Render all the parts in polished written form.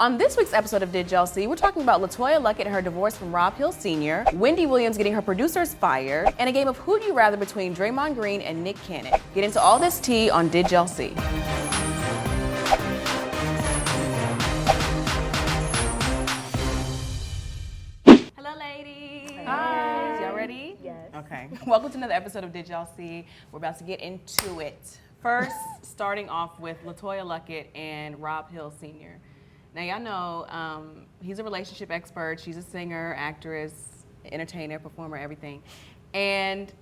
On this week's episode of Did Y'all See, we're talking about LeToya Luckett and her divorce from Rob Hill Sr., Wendy Williams getting her producers fired, and a game of Who'd You Rather between Draymond Green and Nick Cannon. Get into all this tea on Did Y'all See. Hello, ladies. Hi. Y'all ready? Yes. Okay. Welcome to another episode of Did Y'all See. We're about to get into it. First, starting off with LeToya Luckett and Rob Hill Sr. Now, y'all know he's a relationship expert. She's a singer, actress, entertainer, performer, everything. And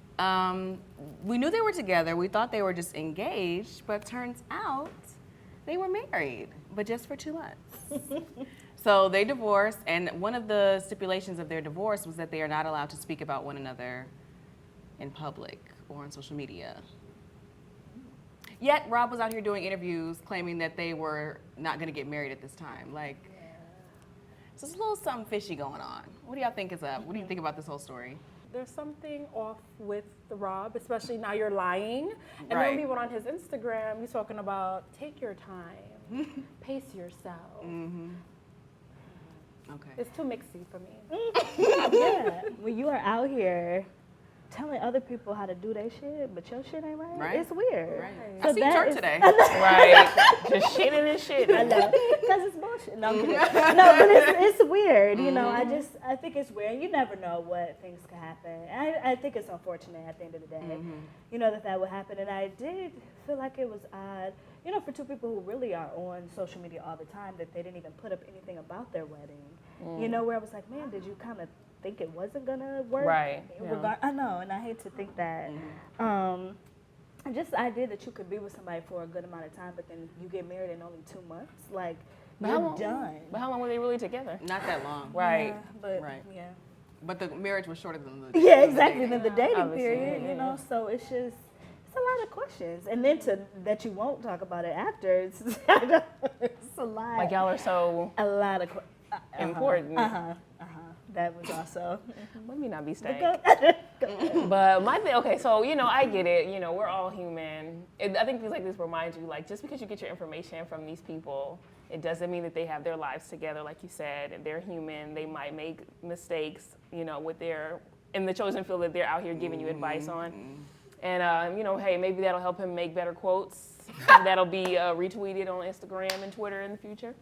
we knew they were together. We thought they were just engaged, but turns out they were married, but just for 2 months. So they divorced, and one of the stipulations of their divorce was that they are not allowed to speak about one another in public or on social media. Yet Rob was out here doing interviews claiming that they were not going to get married at this time. Like, so there's a little something fishy going on. What do y'all think is up? What do you think about this whole story? There's something off with the Rob, especially now you're lying. And Right. then we went on his Instagram, he's talking about take your time, pace yourself. Mm-hmm. Okay. It's too mixy for me. Yeah, when you are out here telling other people how to do their shit, but your shit ain't right, Right. it's weird. Right. So I seen that Turk is- today. Right. Just shitting and shitting. I know, because it's bullshit. No, I'm kidding. No, but it's weird, you know, I think it's weird. You never know what things could happen. I think it's unfortunate at the end of the day, you know, that would happen. And I did feel like it was odd, you know, for two people who really are on social media all the time, that they didn't even put up anything about their wedding. You know, where I was like, man, did you kind of think it wasn't gonna work? Right. Yeah. I know, and I hate to think that. And just the idea that you could be with somebody for a good amount of time, but then you get married in only 2 months, like, you're done. But how long were they really together? Not that long. Right. Yeah, but Right. yeah. But the marriage was shorter than the Yeah, exactly. Than the dating Obviously, period, yeah. you know. So it's just a lot of questions, and then that you won't talk about it after. It's a lot. Like y'all are so a lot of important. That was also. Let me not be stank. Go- But my thing, okay, so, you know, I get it. You know, we're all human. I think things like this remind you, like, just because you get your information from these people, it doesn't mean that they have their lives together, like you said, and they're human. They might make mistakes, you know, in the chosen field that they're out here giving you advice on. And, you know, hey, maybe that'll help him make better quotes. That'll be retweeted on Instagram and Twitter in the future.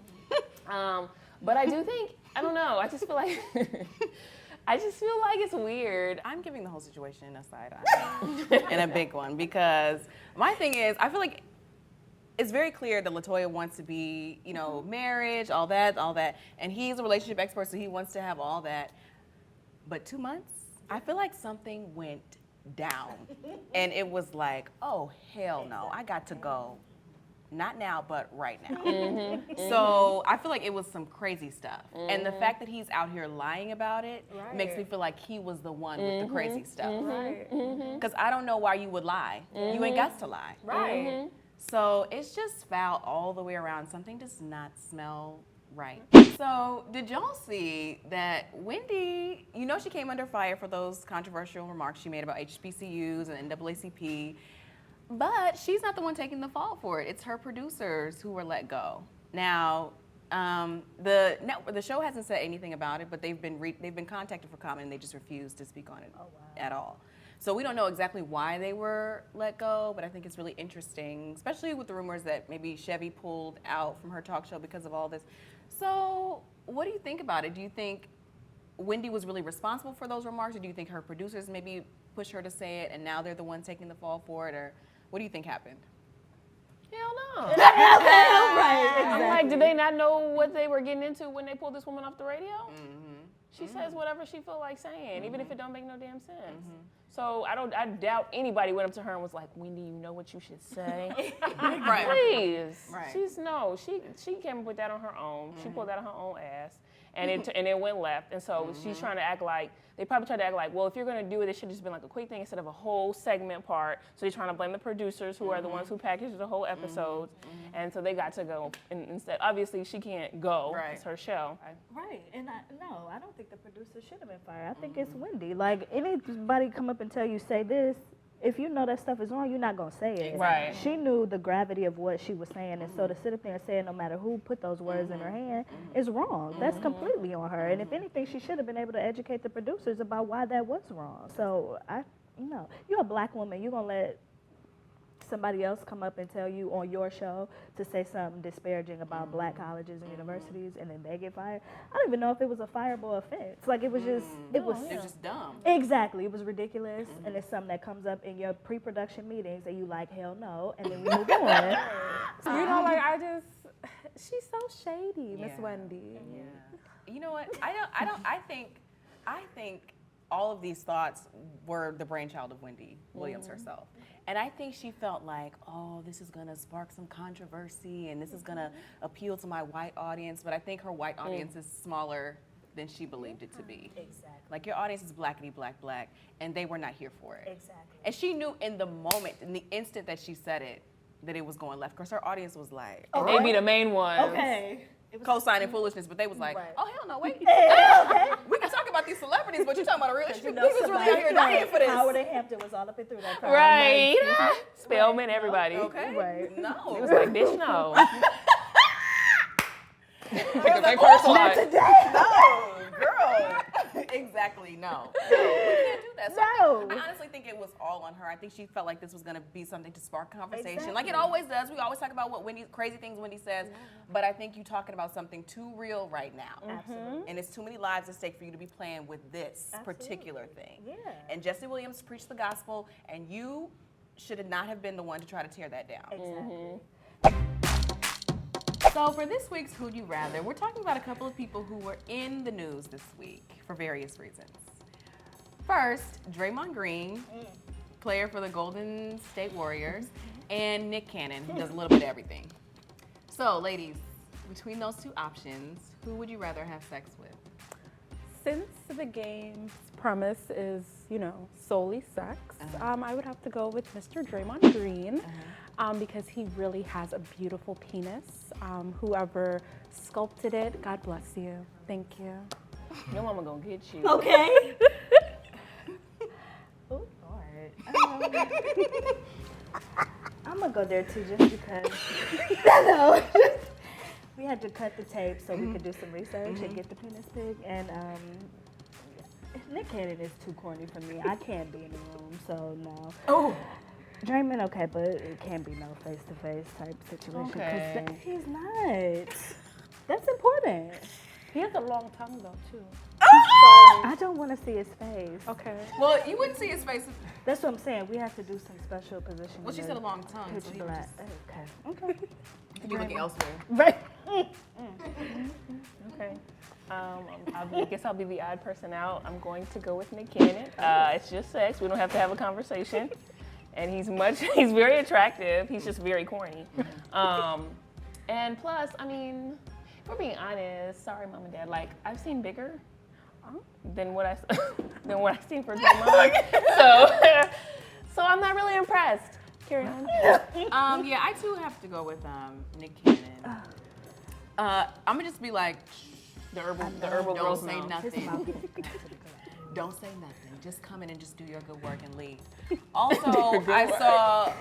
But I do think, I don't know, I just feel like it's weird. I'm giving the whole situation a side eye and a big one, because my thing is, I feel like it's very clear that LeToya wants to be, you know, marriage, all that, and he's a relationship expert, so he wants to have all that. But 2 months, I feel like something went down, and it was like, oh hell no, I got to go. Not now, but right now. So I feel like it was some crazy stuff. And the fact that he's out here lying about it makes me feel like he was the one with the crazy stuff. Right. Because I don't know why you would lie. You ain't got to lie. Right. So it's just foul all the way around. Something does not smell right. So did y'all see that Wendy, you know, she came under fire for those controversial remarks she made about HBCUs and NAACP. But she's not the one taking the fall for it. It's her producers who were let go. Now, the show hasn't said anything about it, but they've been contacted for comment, and they just refused to speak on it at all. So we don't know exactly why they were let go, but I think it's really interesting, especially with the rumors that maybe Chevy pulled out from her talk show because of all this. So what do you think about it? Do you think Wendy was really responsible for those remarks, or do you think her producers maybe pushed her to say it, and now they're the ones taking the fall for it, or what do you think happened? Hell no. Right. I'm like, did they not know what they were getting into when they pulled this woman off the radio? She says whatever she feel like saying, even if it don't make no damn sense. So I doubt anybody went up to her and was like, Wendy, you know what you should say? Right. Please. Right. She came up with that on her own. She pulled that on her own ass. And it went left. And so she's trying to act like, they probably tried to act like, well, if you're going to do it, it should have just been like a quick thing instead of a whole segment part. So they're trying to blame the producers, who are the ones who packaged the whole episodes. And so they got to go. And instead, obviously, she can't go. Right. It's her show. Right, and I don't think the producer should have been fired. I think it's Wendy. Like, anybody come up and tell you, say this, if you know that stuff is wrong, you're not going to say it. Right. She knew the gravity of what she was saying, and so to sit up there and say it no matter who put those words in her hand is wrong. That's completely on her. And if anything, she should have been able to educate the producers about why that was wrong. So, you're a black woman. You're going to let somebody else come up and tell you on your show to say something disparaging about black colleges and universities, and then they get fired. I don't even know if it was a fireable offense. Like, it was just, it was just dumb. Exactly, it was ridiculous, and it's something that comes up in your pre-production meetings, and you like, hell no, and then we move on. You know, like she's so shady, Miss Wendy. Yeah. You know what? I think all of these thoughts were the brainchild of Wendy Williams herself. And I think she felt like, oh, this is going to spark some controversy and this is going to appeal to my white audience. But I think her white audience is smaller than she believed it to be. Exactly. Like, your audience is blackity black, and they were not here for it. Exactly. And she knew in the moment, in the instant that she said it, that it was going left. Because her audience was like, And they be the main ones. Okay. co-signing foolishness, but they was like, Right. oh, hell no, wait. Okay. We can talk about these celebrities, but you're talking about a real issue. You He know, was really out here dying for this. Howard and Hampton was all up and through that crowd. Right. Spellman, everybody. Okay. Right. No. It was like, bitch, no. Take it very personal. Not today. No, girl. Exactly, no. We can't do that. So No. I honestly think it was all on her. I think she felt like this was going to be something to spark conversation. Exactly. Like it always does. We always talk about what crazy things Wendy says. Yeah. But I think you're talking about something too real right now. Absolutely. And it's too many lives at stake for you to be playing with this particular thing. Yeah. And Jesse Williams preached the gospel, and you should not have been the one to try to tear that down. Exactly. So for this week's Who'd You Rather, we're talking about a couple of people who were in the news this week for various reasons. First, Draymond Green, player for the Golden State Warriors, and Nick Cannon, who does a little bit of everything. So, ladies, between those two options, who would you rather have sex with? Since the game's premise is, solely sex, I would have to go with Mr. Draymond Green because he really has a beautiful penis. Whoever sculpted it, God bless you. Thank you. Your mama gonna get you. Okay. Oh, Lord. I'm going to go there too just because. No. We had to cut the tape so we could do some research and get the penis pic. And Nick Cannon is too corny for me. I can't be in the room, so no. Oh. Draymond, okay, but it can't be no face-to-face type situation. Okay. Because he's not. That's important. He has a long tongue, though, too. I don't want to see his face. Okay. Well, you wouldn't see his face. That's what I'm saying. We have to do some special positions. Well, she said a long tongue. So he Okay. Okay. you could be looking elsewhere. Right. Okay. I guess I'll be the odd person out. I'm going to go with Nick Cannon. It's just sex. We don't have to have a conversation. And he's very attractive. He's just very corny. And plus, I mean, if we're being honest, sorry, Mom and Dad, like, I've seen bigger than what I've seen for Draymond. So I'm not really impressed. Carry on. Yeah, I too have to go with Nick Cannon. I'm gonna just be like, The herbal don't girls say know. nothing. Don't say nothing. Just come in and just do your good work and leave. Also, I saw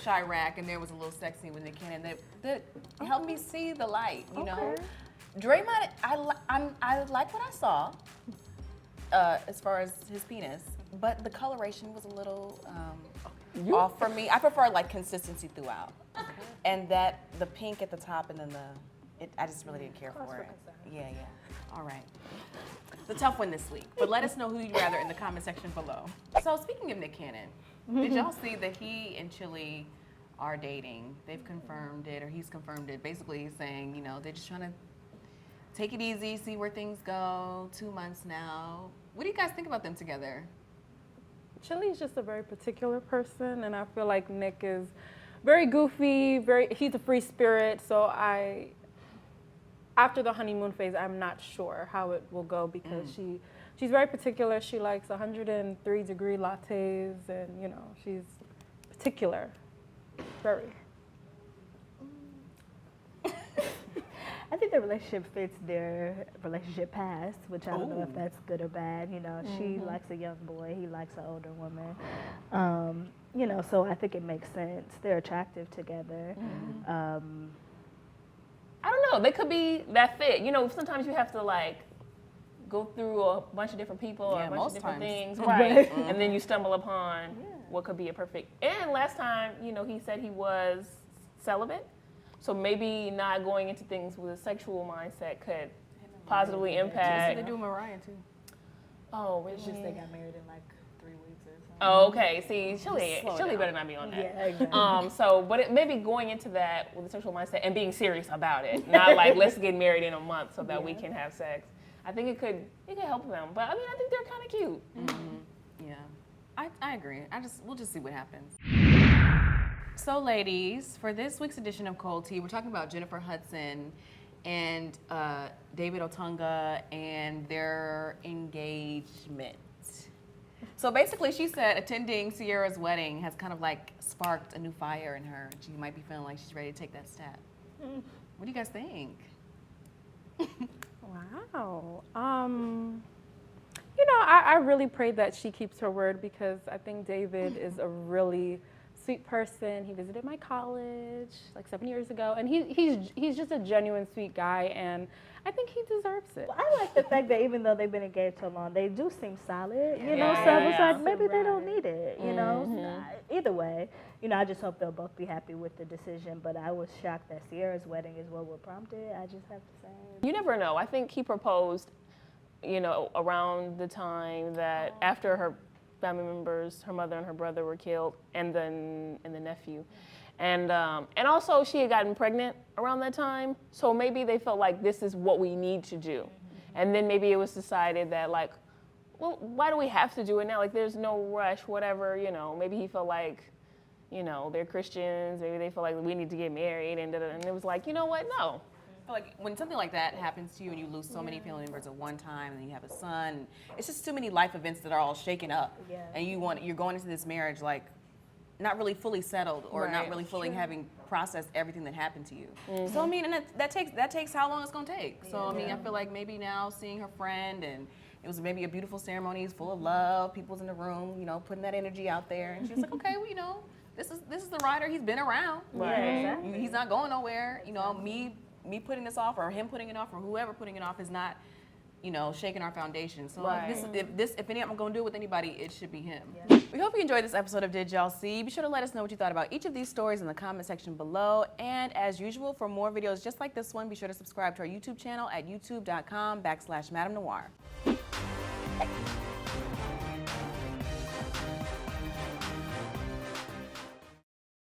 Chirac, and there was a little sex scene with Nick Cannon that helped me see the light. You know, Draymond, I like what I saw as far as his penis, but the coloration was a little off for me. I prefer like consistency throughout, and that the pink at the top and then I just really didn't care for it. Yeah. All right. It's a tough one this week, but let us know who you'd rather in the comment section below. So speaking of Nick Cannon, did y'all see that he and Chilli are dating? They've confirmed it, or he's confirmed it. Basically, he's saying, they're just trying to take it easy, see where things go. 2 months now. What do you guys think about them together? Chilli's just a very particular person, and I feel like Nick is very goofy, he's a free spirit, so after the honeymoon phase, I'm not sure how it will go because she's very particular. She likes 103-degree lattes, and she's particular, very. I think the relationship fits their relationship past, which I don't know if that's good or bad. You know, she likes a young boy, he likes an older woman. You know, so I think it makes sense. They're attractive together. I don't know. They could be that fit. You know, sometimes you have to like go through a bunch of different people or a bunch of different things, right? And then you stumble upon what could be a perfect. And last time, you know, he said he was celibate, so maybe not going into things with a sexual mindset could positively impact. They do Mariah too. Oh, really? It's just they got married in like 3 weeks or something. Oh, okay. See, Chilli better not be on that. Yeah, exactly. So, but it, maybe going into that with a sexual mindset and being serious about it, not like let's get married in a month so that we can have sex. I think it could help them. But I mean, I think they're kind of cute. Yeah, I agree. We'll just see what happens. So, ladies, for this week's edition of Cold Tea, we're talking about Jennifer Hudson and David Otunga and their engagement. So basically, she said attending Sierra's wedding has kind of like sparked a new fire in her. She might be feeling like she's ready to take that step. What do you guys think? Wow. You know, I really pray that she keeps her word because I think David is a really sweet person. He visited my college like 7 years ago, and he's just a genuine sweet guy, and I think he deserves it. Well, I like the fact that even though they've been engaged so long, they do seem solid, you know, so it's like maybe they don't need it, you know. Either way, you know, I just hope they'll both be happy with the decision, but I was shocked that Sierra's wedding is what prompted. I just have to say. You never know. I think he proposed, you know, around the time that after her family members, her mother and her brother were killed, and the nephew. And also she had gotten pregnant around that time, so maybe they felt like this is what we need to do. And then maybe it was decided that like, well, why do we have to do it now? Like there's no rush, whatever, you know. Maybe he felt like, you know, they're Christians, maybe they feel like we need to get married, and it was like, you know what, no. I feel like when something like that happens to you and you lose so many family members at one time and then you have a son, it's just too many life events that are all shaken up. And you're going into this marriage like not really fully settled or not really fully having processed everything that happened to you. So I mean, and that takes how long it's gonna take. So I mean, I feel like maybe now seeing her friend, and it was maybe a beautiful ceremony, it's full of love, people's in the room, you know, putting that energy out there, and she was like, okay, well, you know, this is the rider, he's been around. Exactly. He's not going nowhere. You know, me putting this off or him putting it off or whoever putting it off is not, you know, shaking our foundation. So if I'm going to do it with anybody, it should be him. We hope you enjoyed this episode of Did Y'all See? Be sure to let us know what you thought about each of these stories in the comment section below. And as usual, for more videos just like this one, be sure to subscribe to our YouTube channel at youtube.com/MadameNoire.